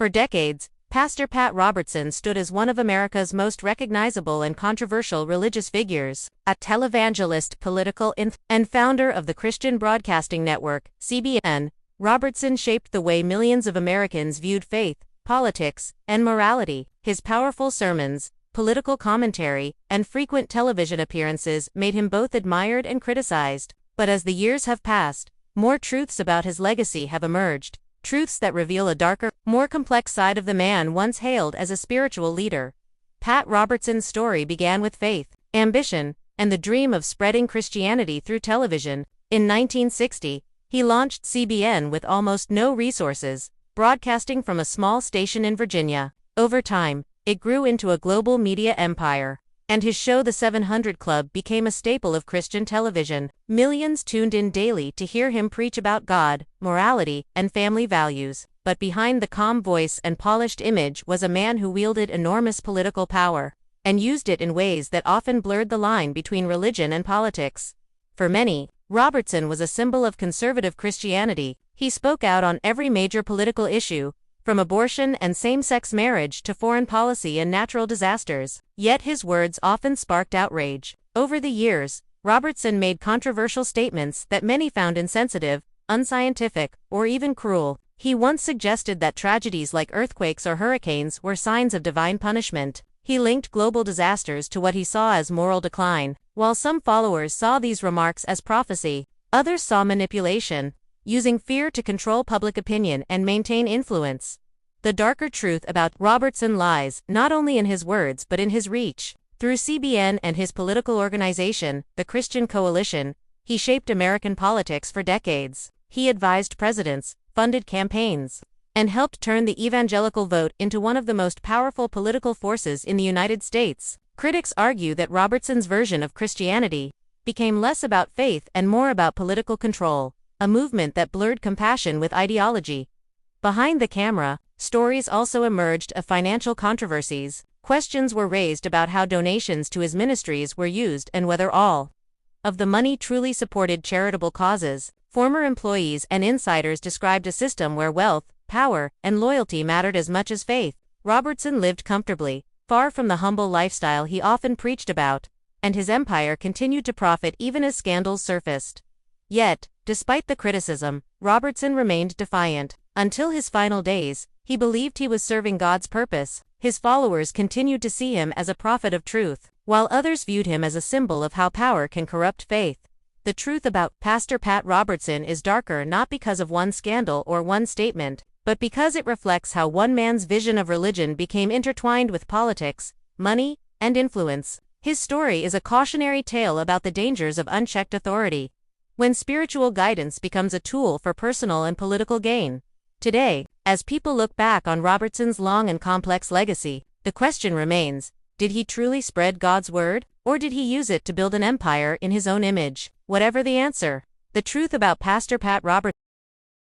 For decades, Pastor Pat Robertson stood as one of America's most recognizable and controversial religious figures. A televangelist, political and founder of the Christian Broadcasting Network, CBN, Robertson shaped the way millions of Americans viewed faith, politics, and morality. His powerful sermons, political commentary, and frequent television appearances made him both admired and criticized. But as the years have passed, more truths about his legacy have emerged, truths that reveal a darker, more complex side of the man once hailed as a spiritual leader. Pat Robertson's story began with faith, ambition, and the dream of spreading Christianity through television. In 1960, he launched CBN with almost no resources, broadcasting from a small station in Virginia. Over time, it grew into a global media empire, and his show The 700 Club became a staple of Christian television. Millions tuned in daily to hear him preach about God, morality, and family values. But behind the calm voice and polished image was a man who wielded enormous political power, and used it in ways that often blurred the line between religion and politics. For many, Robertson was a symbol of conservative Christianity. He spoke out on every major political issue, from abortion and same-sex marriage to foreign policy and natural disasters. Yet his words often sparked outrage. Over the years, Robertson made controversial statements that many found insensitive, unscientific, or even cruel. He once suggested that tragedies like earthquakes or hurricanes were signs of divine punishment. He linked global disasters to what he saw as moral decline. While some followers saw these remarks as prophecy, others saw manipulation, using fear to control public opinion and maintain influence. The darker truth about Robertson lies not only in his words but in his reach. Through CBN and his political organization, the Christian Coalition, he shaped American politics for decades. He advised presidents, funded campaigns, and helped turn the evangelical vote into one of the most powerful political forces in the United States. Critics argue that Robertson's version of Christianity became less about faith and more about political control, a movement that blurred compassion with ideology. Behind the camera, stories also emerged of financial controversies. Questions were raised about how donations to his ministries were used and whether all of the money truly supported charitable causes. Former employees and insiders described a system where wealth, power, and loyalty mattered as much as faith. Robertson lived comfortably, far from the humble lifestyle he often preached about, and his empire continued to profit even as scandals surfaced. Yet, despite the criticism, Robertson remained defiant. Until his final days, he believed he was serving God's purpose. His followers continued to see him as a prophet of truth, while others viewed him as a symbol of how power can corrupt faith. The truth about Pastor Pat Robertson is darker not because of one scandal or one statement, but because it reflects how one man's vision of religion became intertwined with politics, money, and influence. His story is a cautionary tale about the dangers of unchecked authority, when spiritual guidance becomes a tool for personal and political gain. Today, as people look back on Robertson's long and complex legacy, the question remains, did he truly spread God's word, or did he use it to build an empire in his own image? Whatever the answer, the truth about Pastor Pat Robertson